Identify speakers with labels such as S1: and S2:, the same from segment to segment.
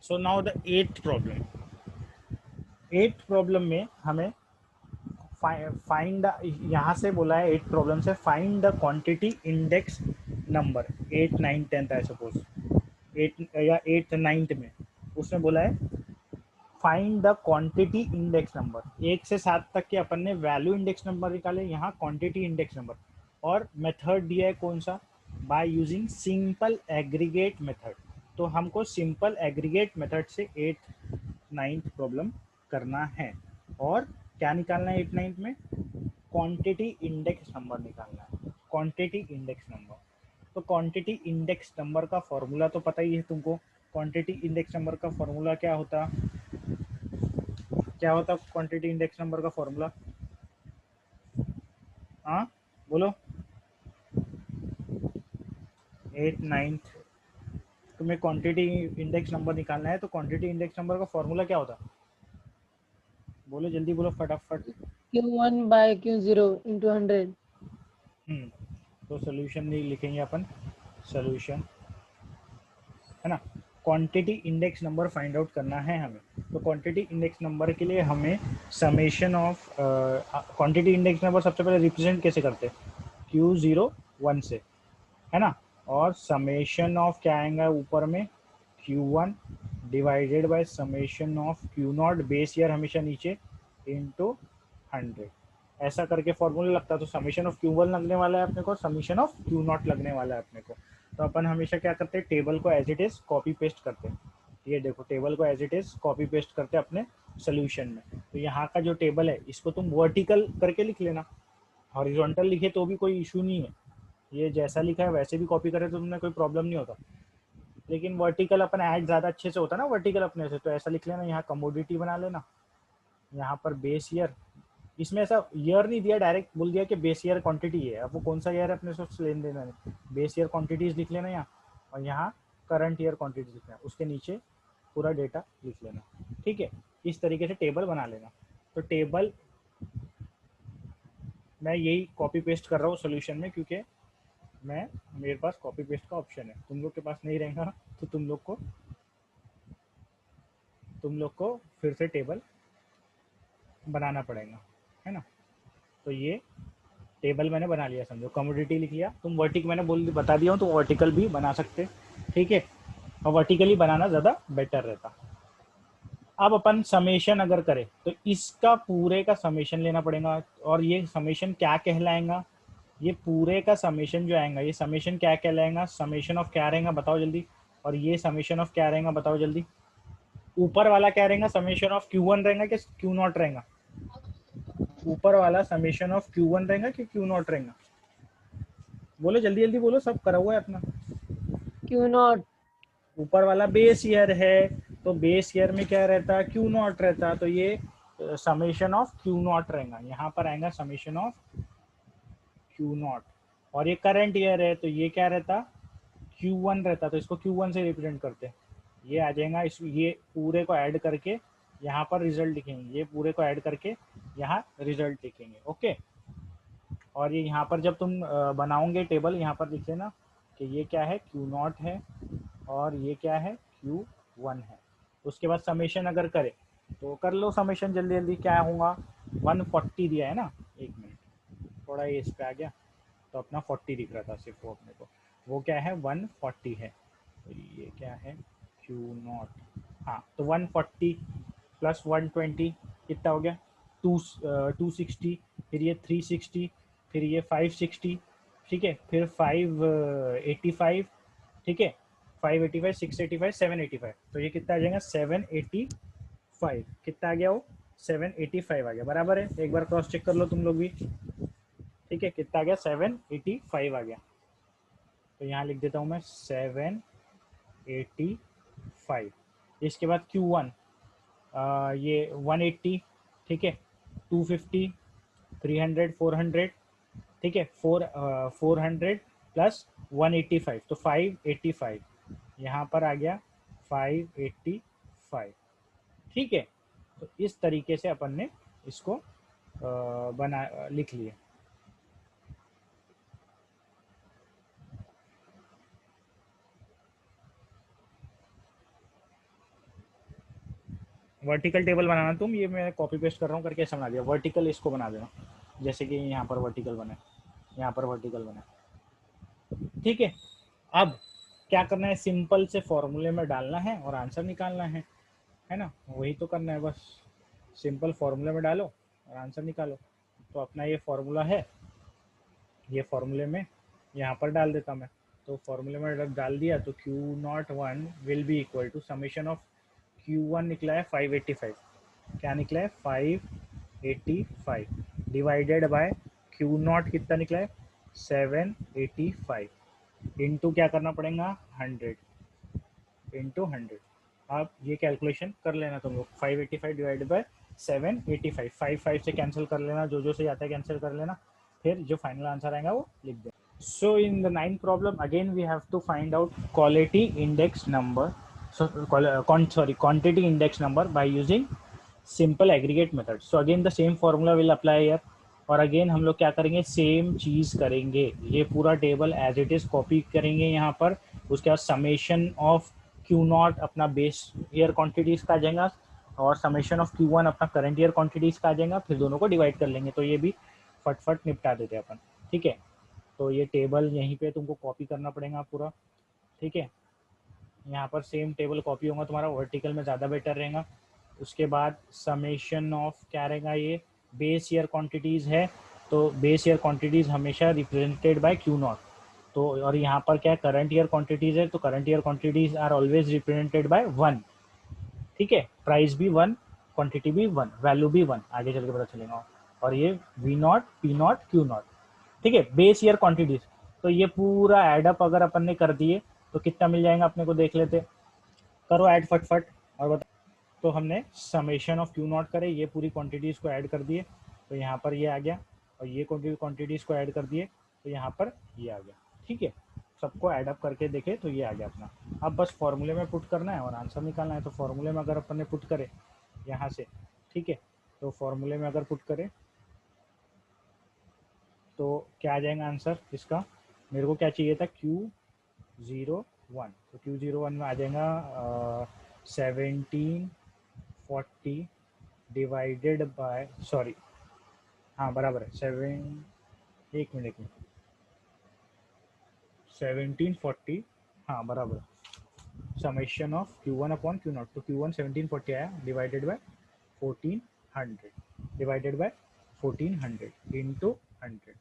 S1: So now the eighth problem में हमें find, यहाँ से बोला है एट प्रॉब्लम से find the quantity index number 8, 9, 10 I suppose 8 या 8th 9th में उसने बोला है find the quantity index number. 1 से 7 तक के अपन ने वैल्यू इंडेक्स नंबर निकाले, यहाँ क्वांटिटी इंडेक्स नंबर। और मेथड दिया है कौन सा, by using simple aggregate method. तो हमको सिंपल एग्रीगेट मेथड से 8th 9th प्रॉब्लम करना है। और क्या निकालना है 8th 9th में, क्वांटिटी इंडेक्स नंबर निकालना है, क्वांटिटी इंडेक्स नंबर। तो क्वांटिटी इंडेक्स नंबर का फॉर्मूला तो पता ही है तुमको। क्वांटिटी इंडेक्स नंबर का फॉर्मूला क्या होता क्वांटिटी इंडेक्स नंबर का फॉर्मूला? हाँ बोलो। 8th 9th तुम्हें क्वांटिटी इंडेक्स नंबर निकालना है, तो क्वांटिटी इंडेक्स नंबर का फॉर्मूला क्या होता? बोलो जल्दी बोलो फटाफट।
S2: Q1/Q0 into 100।
S1: तो सोल्यूशन नहीं लिखेंगे अपन, सोल्यूशन है ना। Quantity index number find out करना है हमें। तो क्वांटिटी इंडेक्स नंबर के लिए हमें summation of quantity index number सबसे पहले रिप्रेजेंट कैसे करते हैं, Q0 1 से, है ना। और समेशन ऑफ क्या आएगा ऊपर में, Q1 divided by summation of Q0 base year हमेशा नीचे इंटू 100। ऐसा करके फॉर्मूला लगता है। तो समीशन ऑफ Q1 लगने वाला है अपने को, समीशन ऑफ Q0 लगने वाला है अपने को। तो अपन हमेशा क्या करते हैं, टेबल को as it is copy paste करते हैं। ये देखो टेबल को as it is copy paste करते हैं अपने सोल्यूशन में। तो यहाँ का जो टेबल है इसको तुम वर्टिकल करके लिख लेना, हॉरिजॉन्टल लिखे तो भी कोई इशू नहीं है। ये जैसा लिखा है वैसे भी कॉपी करे तो तुम्हें कोई प्रॉब्लम नहीं होता। लेकिन वर्टिकल अपन ऐड ज़्यादा अच्छे से होता है ना वर्टिकल अपने से, तो ऐसा लिख लेना। यहाँ कमोडिटी बना लेना, यहाँ पर बेस ईयर, इसमें ऐसा ईयर नहीं दिया, डायरेक्ट बोल दिया कि बेस ईयर क्वांटिटी है। अब वो कौन सा ईयर है अपने से लेन देना है, बेस ईयर क्वांटिटीज लिख लेना यहाँ। और यहाँ करंट ईयर क्वांटिटीज लिखना, उसके नीचे पूरा डेटा लिख लेना। ठीक है, इस तरीके से टेबल बना लेना। तो टेबल मैं यही कॉपी पेस्ट कर रहा हूँ सोल्यूशन में, क्योंकि मेरे पास कॉपी पेस्ट का ऑप्शन है। तुम लोग के पास नहीं रहेगा तो तुम लोग को फिर से टेबल बनाना पड़ेगा, है ना। तो ये टेबल मैंने बना लिया, समझो कमोडिटी लिख लिया। तुम वर्टिक मैंने बता दिया हूँ, तो वर्टिकल भी बना सकते, ठीक है। और वर्टिकली बनाना ज़्यादा बेटर रहता। अब अपन समेशन अगर करें तो इसका पूरे का समेशन लेना पड़ेगा। और ये समेशन क्या कहलाएगा, ये पूरे का समेशन जो आएगा, ये समेशन क्या कहलाएगा, समेशन ऑफ क्या रहेगा बताओ जल्दी। और ये समेशन ऑफ क्या रहेगा बताओ जल्दी। ऊपर वाला क्या रहेगा, समेशन ऑफ Q1 रहेगा कि Q0 रहेगा? ऊपर वाला समेशन ऑफ Q1 रहेगा कि Q0 रहेगा? बोलो जल्दी जल्दी बोलो, सब करा हुआ है अपना।
S2: Q0।
S1: ऊपर वाला बेस ईयर है, तो बेस ईयर में क्या रहता है, Q0 रहता। तो ये समेशन ऑफ Q0 रहेगा। यहाँ पर आएगा समेशन ऑफ Q0। और ये करंट ईयर है, तो ये क्या रहता, Q1 रहता। तो इसको Q1 से रिप्रेजेंट करते हैं। ये आ जाएगा, इस ये पूरे को ऐड करके यहाँ पर रिजल्ट लिखेंगे, ये पूरे को ऐड करके यहाँ रिजल्ट लिखेंगे, ओके। और ये यहाँ पर जब तुम बनाओगे टेबल, यहाँ पर लिख लेना कि ये क्या है, Q0 है, और ये क्या है, Q1 है। उसके बाद समेशन अगर करे तो कर लो समेशन जल्दी जल्दी। क्या होगा, 140 दिया है ना, एक मिनट थोड़ा ये इस पे आ गया, तो अपना 40 दिख रहा था सिर्फ वो अपने को, वो क्या है 140 है। तो ये क्या है, Q0। हाँ, तो 140 प्लस 120 कितना हो गया, 260, फिर ये 360, फिर ये 560, ठीक है, फिर 585, ठीक है, 585, 685, 785। तो ये कितना आ जाएगा, 785। कितना आ गया वो, 785 आ गया, बराबर है। एक बार क्रॉस चेक कर लो तुम लोग भी, ठीक है। कितना आ गया, 785 आ गया। तो यहाँ लिख देता हूँ मैं 785। इसके बाद Q1 ये 180, ठीक है, 250, 300, 400, ठीक है, 400 प्लस 185, तो 585। यहाँ पर आ गया 585, ठीक है। तो इस तरीके से अपन ने इसको बना लिख लिया। वर्टिकल टेबल बनाना तुम, ये मैं कॉपी पेस्ट कर रहा हूँ करके ऐसा बना दिया, वर्टिकल इसको बना देना, जैसे कि यहाँ पर वर्टिकल बने, यहाँ पर वर्टिकल बने, ठीक है। अब क्या करना है, सिंपल से फॉर्मूले में डालना है और आंसर निकालना है ना, वही तो करना है बस, सिंपल फॉर्मूले में डालो और आंसर निकालो। तो अपना ये फॉर्मूला है, ये फॉर्मूले में यहाँ पर डाल देता मैं, तो फॉर्मूले में जब डाल दिया तो Q01 will be equal to summation of Q1 निकला है 585, क्या निकला है 585 डिवाइडेड बाय Q0 कितना निकला है 785 इंटू क्या करना पड़ेगा 100 इंटू 100। आप ये कैलकुलेशन कर लेना तुम लोग, 585 डिवाइडेड बाय 785, 5 से कैंसिल कर लेना, जो से आता है कैंसिल कर लेना, फिर जो फाइनल आंसर आएगा वो लिख देना। So in the ninth problem again we have to find out quality index number, quantity index number by using simple aggregate method. So again the same formula will apply here, और again हम लोग क्या करेंगे, same चीज करेंगे, ये पूरा table as it is copy करेंगे यहाँ पर, उसके बाद समेशन ऑफ Q0 अपना बेस ईयर क्वांटिटीज का आ जाएगा और समेशन ऑफ Q1 अपना करंट ईयर क्वांटिटीज का आ जाएगा, फिर दोनों को डिवाइड कर लेंगे, तो ये भी फटफट निपटा देते हैं अपन, ठीक है। तो ये टेबल यहीं पे तुमको कॉपी करना पड़ेगा पूरा, ठीक है। यहाँ पर सेम टेबल कॉपी होगा तुम्हारा, वर्टिकल में ज़्यादा बेटर रहेगा। उसके बाद समेशन ऑफ क्या रहेगा, ये बेस ईयर क्वांटिटीज़ है, तो बेस ईयर क्वांटिटीज़ हमेशा रिप्रेजेंटेड बाय Q0, तो और यहाँ पर क्या करंट ईयर क्वांटिटीज़ है, तो current year quantities are always represented by 1, ठीक है। प्राइस भी 1, क्वांटिटी भी 1, वैल्यू भी 1, आगे चल के पता चलेगा। और ये V0 P0 Q0, ठीक है, बेस ईयर क्वांटिटीज। तो ये पूरा एडअप अगर अपन ने कर दिए तो कितना मिल जाएगा अपने को, देख लेते, करो ऐड फटफट और बता। तो हमने समेशन ऑफ Q0 करे, ये पूरी क्वांटिटीज को ऐड कर दिए, तो यहाँ पर ये आ गया, और ये क्वांटिटीज को ऐड कर दिए तो यहाँ पर ये आ गया, ठीक है। सबको ऐडअप करके देखे तो ये आ गया अपना। अब बस फॉर्मूले में पुट करना है और आंसर निकालना है। तो फॉर्मूले में अगर अपन ने पुट करे यहाँ से, ठीक है, तो फॉर्मूले में अगर पुट करे तो क्या आ जाएगा आंसर इसका, मेरे को क्या चाहिए था Q01, तो Q01 में आ जाएगा 1740 डिवाइडेड बाय, सॉरी हाँ बराबर है 1740, हाँ बराबर, summation of Q1 upon Q0, तो Q1 1740 आया divided by 1400 divided by 1400 into 100,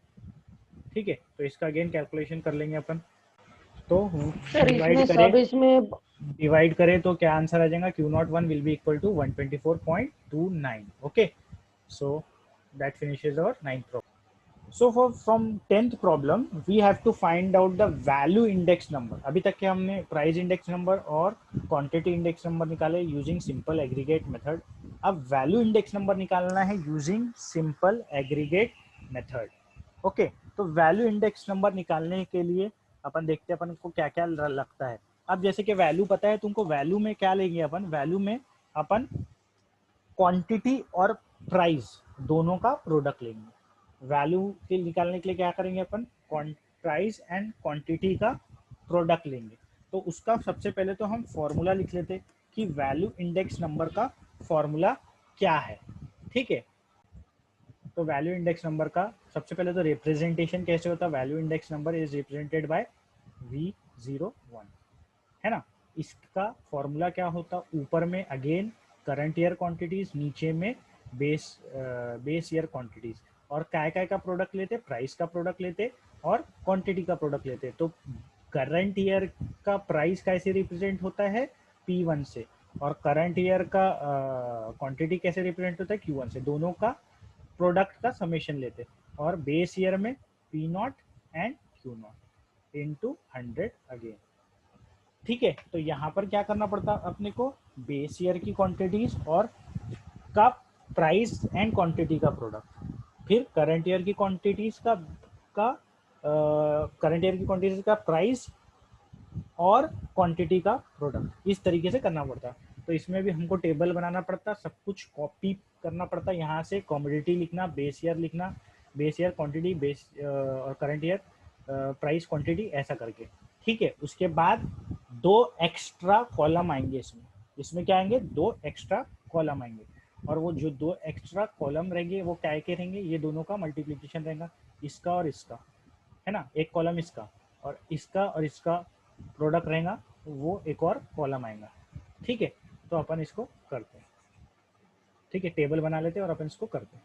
S1: ठीक है। तो इसका अगेन कैलकुलेशन कर लेंगे अपन, तो
S2: सर इसमें सब इसमें
S1: डिवाइड करें तो क्या आंसर आ जाएगा, Q01 will be equal to 124.29, okay. So that finishes our 9th problem. So from 10th problem we have to find out the value index number। अभी तक के हमने प्राइस इंडेक्स नंबर और क्वांटिटी इंडेक्स नंबर निकाले using simple aggregate method. अब value index number निकालना है using simple aggregate method, okay. तो वैल्यू इंडेक्स नंबर निकालने के लिए अपन देखते हैं अपन को क्या क्या लगता है। अब जैसे कि वैल्यू पता है तुमको, वैल्यू में क्या लेंगे अपन, वैल्यू में अपन क्वांटिटी और प्राइस दोनों का प्रोडक्ट लेंगे। वैल्यू के निकालने के लिए क्या करेंगे अपन, प्राइस एंड क्वांटिटी का प्रोडक्ट लेंगे। तो उसका सबसे पहले तो हम फॉर्मूला लिख लेते कि वैल्यू इंडेक्स नंबर का फॉर्मूला क्या है, ठीक है। तो वैल्यू इंडेक्स नंबर का सबसे पहले तो रिप्रेजेंटेशन कैसे होता है, value index number is represented by V01, है ना। इसका फॉर्मूला क्या होता, ऊपर में अगेन करंट ईयर क्वांटिटीज, नीचे में बेस ईयर क्वांटिटीज, और काय काय का प्रोडक्ट लेते, प्राइस का प्रोडक्ट लेते और क्वांटिटी का प्रोडक्ट लेते। तो करंट ईयर का प्राइस कैसे रिप्रेजेंट होता है P1 से, और करंट ईयर का क्वांटिटी कैसे रिप्रेजेंट होता है Q1 से, दोनों का प्रोडक्ट का समेशन लेते, और बेस ईयर में P0 and Q0 into 100 again, ठीक है। तो यहाँ पर क्या करना पड़ता अपने को, बेस ईयर की क्वांटिटीज और का प्राइस एंड क्वांटिटी का प्रोडक्ट, फिर करंट ईयर की क्वांटिटीज का करंट ईयर की क्वांटिटीज का प्राइस और क्वांटिटी का प्रोडक्ट, इस तरीके से करना पड़ता। तो इसमें भी हमको टेबल बनाना पड़ता, सब कुछ कॉपी करना पड़ता, यहाँ से कॉमोडिटी लिखना, बेस ईयर लिखना, बेस ईयर क्वांटिटी, बेस और करंट ईयर प्राइस क्वांटिटी, ऐसा करके, ठीक है। उसके बाद दो एक्स्ट्रा कॉलम आएंगे इसमें, इसमें क्या आएंगे, दो एक्स्ट्रा कॉलम आएंगे, और वो जो 2 एक्स्ट्रा कॉलम रहेंगे वो क्या के रहेंगे, ये दोनों का मल्टीप्लिकेशन रहेगा, इसका और इसका, है ना, एक कॉलम इसका और इसका प्रोडक्ट रहेगा, वो एक और कॉलम आएगा। ठीक है, तो अपन इसको करते हैं। ठीक है, टेबल बना लेते हैं और अपन इसको करते हैं।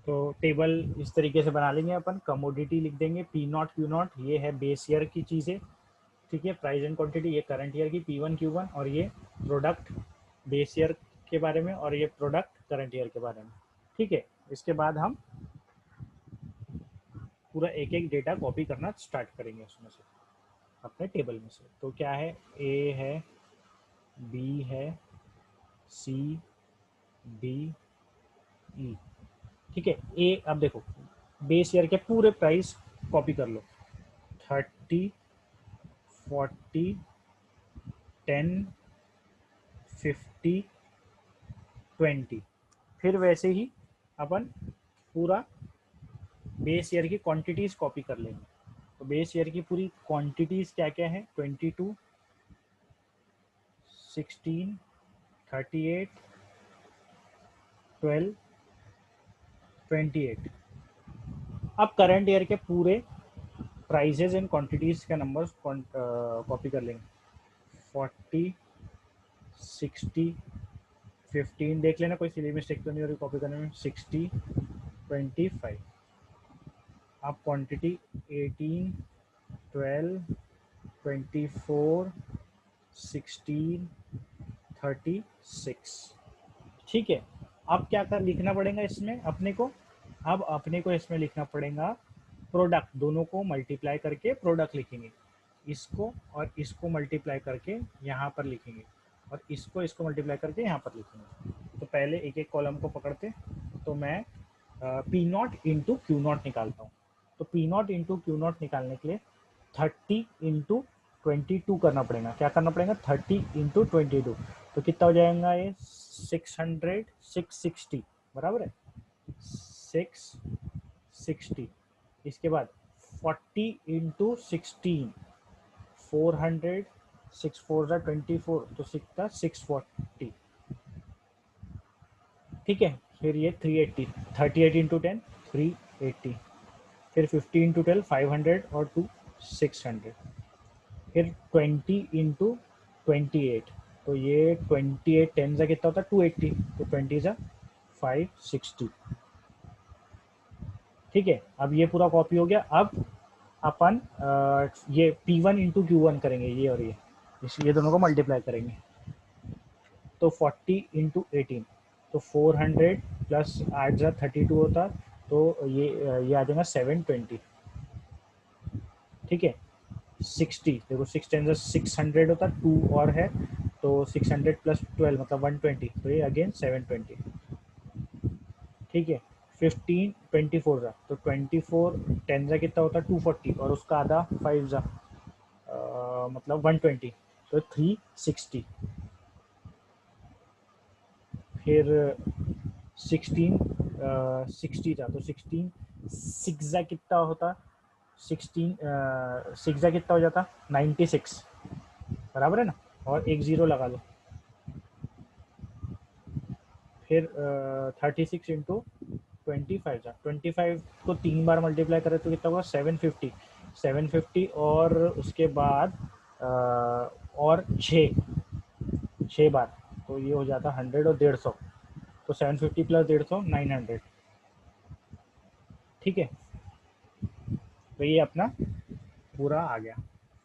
S1: तो टेबल इस तरीके से बना लेंगे अपन। कमोडिटी लिख देंगे पी नॉट क्यू नॉट, ये है बेस ईयर की चीज़ें। ठीक है, प्राइस एंड क्वांटिटी ये करंट ईयर की P1 Q1, और ये प्रोडक्ट बेस ईयर के बारे में, और ये प्रोडक्ट करंट ईयर के बारे में। ठीक है, इसके बाद हम पूरा एक एक डेटा कॉपी करना स्टार्ट करेंगे उसमें से, अपने टेबल में से। तो क्या है, ए है, बी है, सी, डी, ई। ठीक है, ए, अब देखो बेस ईयर के पूरे प्राइस कॉपी कर लो, 30, 40, 10, 50, 20। फिर वैसे ही अपन पूरा बेस ईयर की क्वांटिटीज कॉपी कर लेंगे। तो बेस ईयर की पूरी क्वांटिटीज क्या क्या है, 22, 16, 38, 12, 28। अब करंट ईयर के पूरे प्राइजेज एंड क्वांटिटीज के नंबर्स कॉपी कर लेंगे, 40, 60, 15, देख लेना कोई सिली मिस्टेक तो नहीं हो रही कॉपी करने में, 60, 25। अब क्वांटिटी 18, 12, 24, 16, 36। ठीक है, अब क्या कर लिखना पड़ेगा इसमें अपने को, अब अपने को इसमें लिखना पड़ेगा प्रोडक्ट, दोनों को मल्टीप्लाई करके प्रोडक्ट लिखेंगे, इसको और इसको मल्टीप्लाई करके यहाँ पर लिखेंगे, और इसको मल्टीप्लाई करके यहाँ पर लिखेंगे। तो पहले एक एक कॉलम को पकड़ते, तो मैं P not into Q not निकालता हूँ। तो P not into Q not निकालने के लिए 30 इंटू 22 करना पड़ेगा। क्या करना पड़ेगा, 30 इंटू 22। तो कितना हो जाएगा ये, 600, 660, बराबर है, 660। इसके बाद 40 इंटू 16, 400, 6 4 24, तो सिक्का 640। ठीक है, फिर ये 380, 38 इंटू 10, 380। फिर 50 इंटू 12, 500, और 2, 600। फिर 20 इंटू 28, तो ये 28 10 सा कितना होता है, 280, तो 20 सा 560। ठीक है, अब ये पूरा कॉपी हो गया। अब अपन ये P1 इंटू Q1 करेंगे, ये और ये दोनों को मल्टीप्लाई करेंगे। तो 40 इंटू 18, तो 400 प्लस 8 32 होता, तो ये आ जाएगा 720। ठीक है, 60, देखो 6 10 600 होता, 2 और है, तो 600 प्लस 12 मतलब 120, तो ये अगेन 720। ठीक है, 15 24 का, तो 24 10 का कितना होता है, 240, और उसका आधा 5 जा मतलब 120, तो 360। फिर 16 60 था, तो 16 6 जा कितना होता, 16 6 जा कितना हो जाता, 96, बराबर है ना, और एक ज़ीरो लगा लो। फिर 36 इंटू 25 था, 25 को 3 बार मल्टीप्लाई करें तो कितना होगा, 750, 750, और उसके बाद और 6 बार, तो ये हो जाता 100 और 150, तो 750 प्लस 150 900। ठीक है, तो ये अपना पूरा आ गया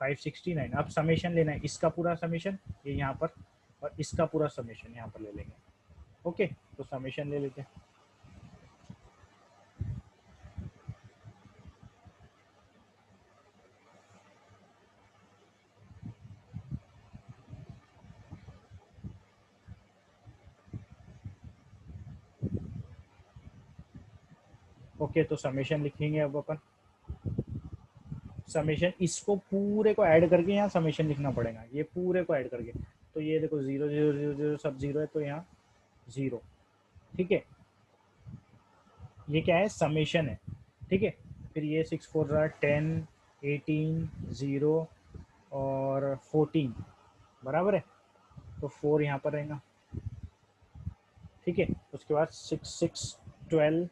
S1: 569। अब समेशन लेना है, इसका पूरा समेशन ये यहाँ पर, और इसका पूरा समेशन यहाँ पर ले लेंगे। ओके, तो समेशन ले लेते हैं। ओके, तो समेशन लिखेंगे अब अपन। समेशन इसको पूरे को ऐड करके यहाँ समेशन लिखना पड़ेगा, ये पूरे को ऐड करके। तो ये देखो 0 0 0 0 सब 0 है, तो यहाँ 0। ठीक है, ये क्या है, समेशन है। ठीक है, फिर ये 6 4 10, 18, 0 और 14, बराबर है, तो 4 यहाँ पर रहेगा। ठीक है। उसके बाद 6 6 12,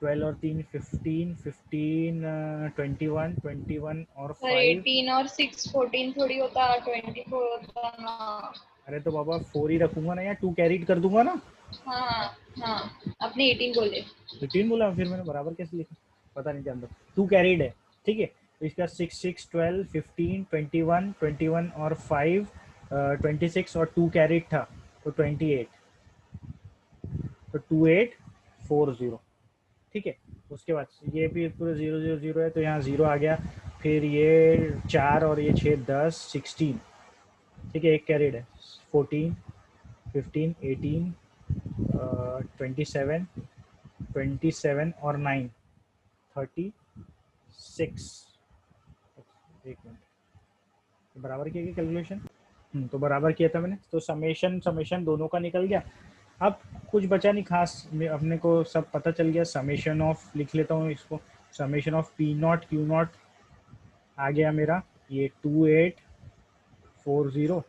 S1: 12 और 3 15, 15 21, 21 और 5।
S2: 18 और 6 14 थोड़ी होता, 24 होता ना।
S1: अरे तो बाबा 4 ही रखूंगा ना, या 2 कैरीड कर दूंगा ना।
S2: हाँ हाँ, अपने 18 बोले।
S1: 15 बोला, फिर मैंने बराबर कैसे लिखा, पता नहीं, जानता। 2 कैरीड है, ठीक है। तो इसका 6 6 12 15 21 21 और 5 26 और 2 कैरीड था, तो 28, तो 2840, ठीक है। उसके बाद ये भी पूरे 0 0 0 है, तो यहाँ 0 आ गया। फिर ये 4 और ये 6 10 16, ठीक है। एक कैरिड है। 14 15 18 27 27 और 9 36। एक मिनट, तो बराबर किया गया कैलकुलेशन। तो बराबर किया था मैंने, तो समेशन समेशन दोनों का निकल गया। अब कुछ बचा नहीं खास, अपने को सब पता चल गया। समेशन ऑफ लिख लेता हूँ इसको, summation of p not q not आ गया मेरा, ये 2840,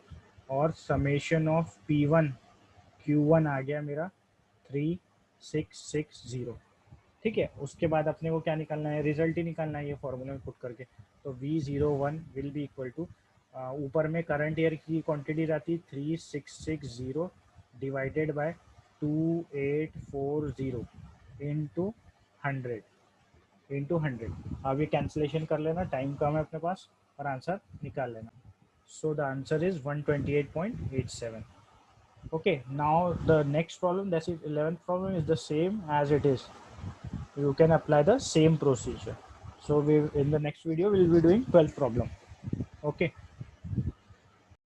S1: और summation of p one q one आ गया मेरा 3660, ठीक है। उसके बाद अपने को क्या निकालना है, रिजल्ट ही निकालना है ये फॉर्मूला में पुट करके। तो V01 will be equal to, ऊपर में करंट ईयर की क्वांटिटी रहती 3660 डिवाइडेड बाय 2840 इंटू 100। अब ये कैंसिलेशन कर लेना, टाइम कम है अपने पास, और आंसर निकाल लेना। So the answer is 128.87. Okay, now the next problem, that is 11th problem, is the same as it is. You can apply the same procedure. So we, in the next video we will be doing 12th problem. Okay,